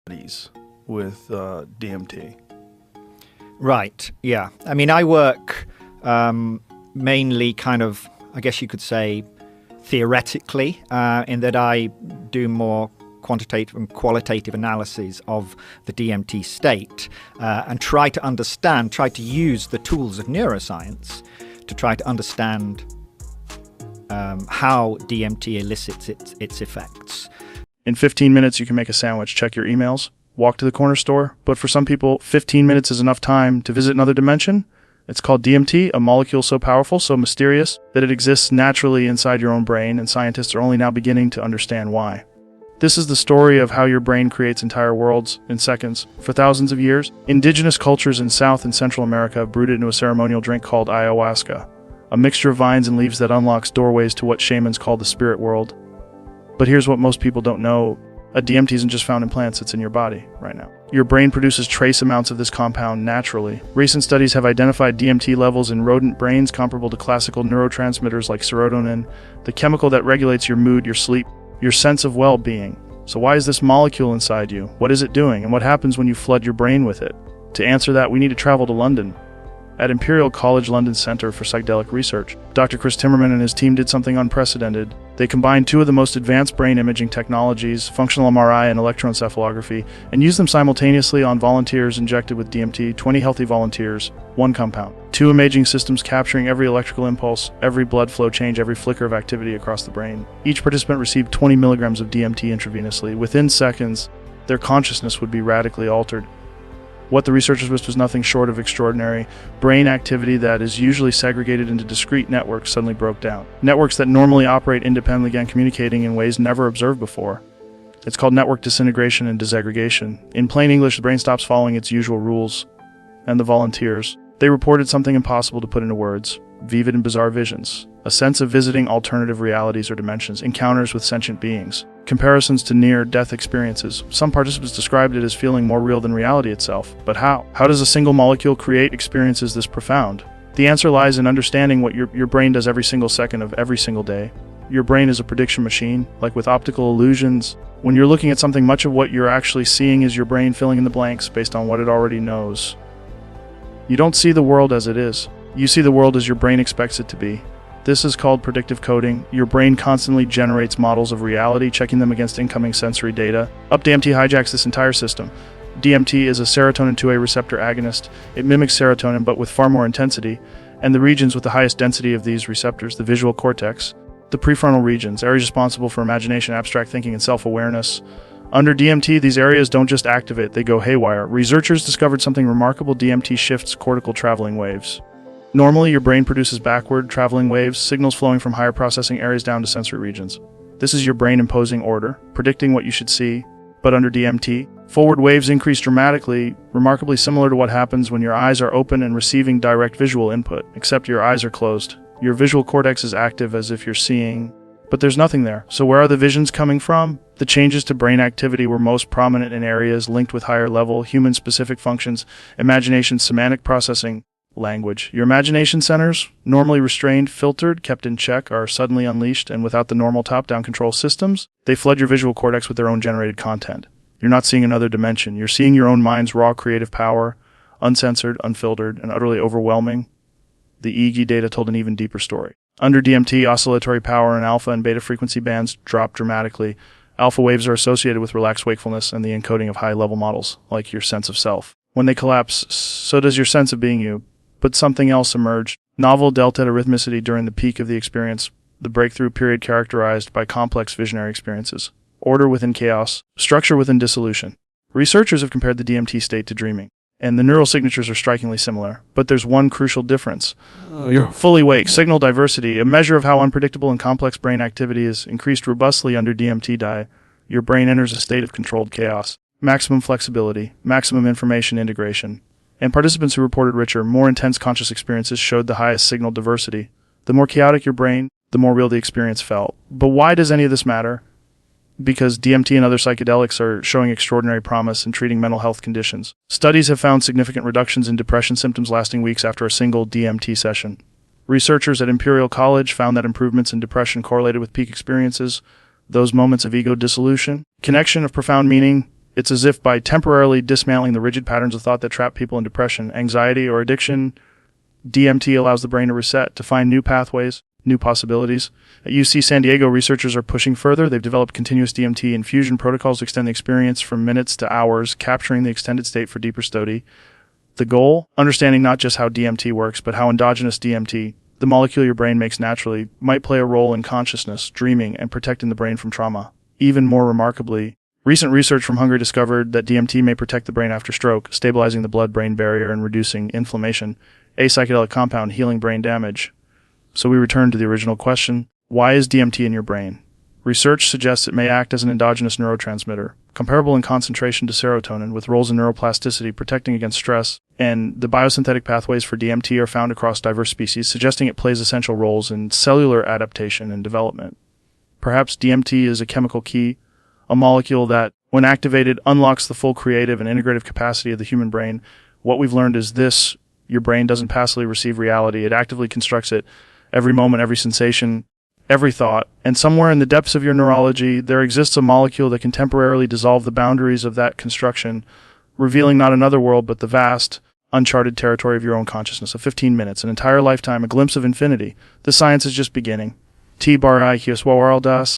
studies with DMT. Right, yeah. I mean, I work mainly kind of, I guess you could say, theoretically, in that I do more quantitative and qualitative analyses of the DMT state and try to use the tools of neuroscience to try to understand how DMT elicits its effects. In 15 minutes, you can make a sandwich, check your emails, walk to the corner store. But for some people, 15 minutes is enough time to visit another dimension. It's called DMT, a molecule so powerful, so mysterious, that it exists naturally inside your own brain, and scientists are only now beginning to understand why. This is the story of how your brain creates entire worlds in seconds. For thousands of years, indigenous cultures in South and Central America brewed it into a ceremonial drink called ayahuasca, a mixture of vines and leaves that unlocks doorways to what shamans call the spirit world. But here's what most people don't know. A DMT isn't just found in plants, it's in your body right now. Your brain produces trace amounts of this compound naturally. Recent studies have identified DMT levels in rodent brains comparable to classical neurotransmitters like serotonin, the chemical that regulates your mood, your sleep, your sense of well-being. So why is this molecule inside you? What is it doing? And what happens when you flood your brain with it? To answer that, we need to travel to London. At Imperial College London Center for Psychedelic Research, Dr. Chris Timmerman and his team did something unprecedented. They combined two of the most advanced brain imaging technologies, functional MRI and electroencephalography, and used them simultaneously on volunteers injected with DMT, 20 healthy volunteers, one compound. Two imaging systems capturing every electrical impulse, every blood flow change, every flicker of activity across the brain. Each participant received 20 milligrams of DMT intravenously. Within seconds, their consciousness would be radically altered. What the researchers witnessed was nothing short of extraordinary. Brain activity that is usually segregated into discrete networks suddenly broke down. Networks that normally operate independently began communicating in ways never observed before. It's called network disintegration and disaggregation. In plain English, the brain stops following its usual rules. And the volunteers, they reported something impossible to put into words. Vivid and bizarre visions. A sense of visiting alternative realities or dimensions. Encounters with sentient beings. Comparisons to near-death experiences. Some participants described it as feeling more real than reality itself. But how? How does a single molecule create experiences this profound? The answer lies in understanding what your brain does every single second of every single day. Your brain is a prediction machine, like with optical illusions. When you're looking at something, much of what you're actually seeing is your brain filling in the blanks based on what it already knows. You don't see the world as it is. You see the world as your brain expects it to be. This is called predictive coding. Your brain constantly generates models of reality, checking them against incoming sensory data. DMT hijacks this entire system. DMT is a serotonin 2A receptor agonist. It mimics serotonin but with far more intensity, and the regions with the highest density of these receptors, the visual cortex, the prefrontal regions, areas responsible for imagination, abstract thinking, and self-awareness. Under DMT, these areas don't just activate, they go haywire. Researchers discovered something remarkable. DMT shifts cortical traveling waves. Normally, your brain produces backward traveling waves, signals flowing from higher processing areas down to sensory regions. This is your brain imposing order, predicting what you should see. But under DMT, forward waves increase dramatically, remarkably similar to what happens when your eyes are open and receiving direct visual input, except your eyes are closed. Your visual cortex is active as if you're seeing, but there's nothing there. So where are the visions coming from? The changes to brain activity were most prominent in areas linked with higher level human-specific functions, imagination, semantic processing, language. Your imagination centers, normally restrained, filtered, kept in check, are suddenly unleashed, and without the normal top-down control systems, they flood your visual cortex with their own generated content. You're not seeing another dimension. You're seeing your own mind's raw creative power, uncensored, unfiltered, and utterly overwhelming. The EEG data told an even deeper story. Under DMT, oscillatory power in alpha and beta frequency bands drop dramatically. Alpha waves are associated with relaxed wakefulness and the encoding of high-level models, like your sense of self. When they collapse, so does your sense of being you. But something else emerged. Novel delta rhythmicity during the peak of the experience, the breakthrough period characterized by complex visionary experiences. Order within chaos, structure within dissolution. Researchers have compared the DMT state to dreaming, and the neural signatures are strikingly similar. But there's one crucial difference. You're fully awake. Signal diversity, a measure of how unpredictable and complex brain activity is increased robustly under DMT diet. Your brain enters a state of controlled chaos. Maximum flexibility, maximum information integration. And participants who reported richer, more intense conscious experiences showed the highest signal diversity. The more chaotic your brain, the more real the experience felt. But why does any of this matter? Because DMT and other psychedelics are showing extraordinary promise in treating mental health conditions. Studies have found significant reductions in depression symptoms lasting weeks after a single DMT session. Researchers at Imperial College found that improvements in depression correlated with peak experiences, those moments of ego dissolution, connection of profound meaning, It's as if by temporarily dismantling the rigid patterns of thought that trap people in depression, anxiety, or addiction, DMT allows the brain to reset, to find new pathways, new possibilities. At UC San Diego, researchers are pushing further. They've developed continuous DMT infusion protocols to extend the experience from minutes to hours, capturing the extended state for deeper study. The goal? Understanding not just how DMT works, but how endogenous DMT, the molecule your brain makes naturally, might play a role in consciousness, dreaming, and protecting the brain from trauma. Even more remarkably, recent research from Hungary discovered that DMT may protect the brain after stroke, stabilizing the blood-brain barrier and reducing inflammation, a psychedelic compound healing brain damage. So we return to the original question, why is DMT in your brain? Research suggests it may act as an endogenous neurotransmitter, comparable in concentration to serotonin, with roles in neuroplasticity, protecting against stress, and the biosynthetic pathways for DMT are found across diverse species, suggesting it plays essential roles in cellular adaptation and development. Perhaps DMT is a chemical key, a molecule that, when activated, unlocks the full creative and integrative capacity of the human brain. What we've learned is this: your brain doesn't passively receive reality, it actively constructs it. Every moment, every sensation, every thought, and somewhere in the depths of your neurology, there exists a molecule that can temporarily dissolve the boundaries of that construction, revealing not another world, but the vast, uncharted territory of your own consciousness. 15 minutes, an entire lifetime, a glimpse of infinity. The science is just beginning. T-Bar I Hioswawaraldas.